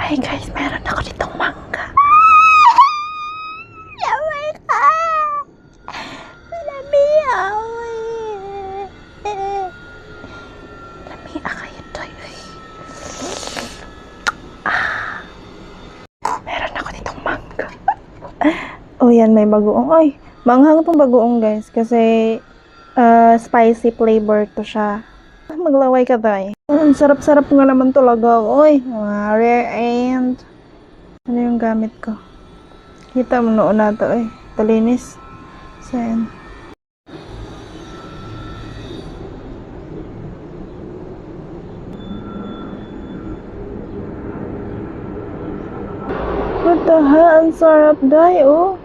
Hi guys, meron ako ditong mangga. Lamay ka! Lamiyaw eh. Lamiya kayo toy. Meron ako ditong mangga. Oh yan, may bagoong. Ay, manghang tong bagoong guys. Kasi spicy flavor to siya. Maglaway ka tayo. Ang sarap-sarap nga naman talaga. Oy, rare and ano yung gamit ko? Kita mo noon na to eh. Talinis. So yan. What the hell? Ang sarap dahi oh.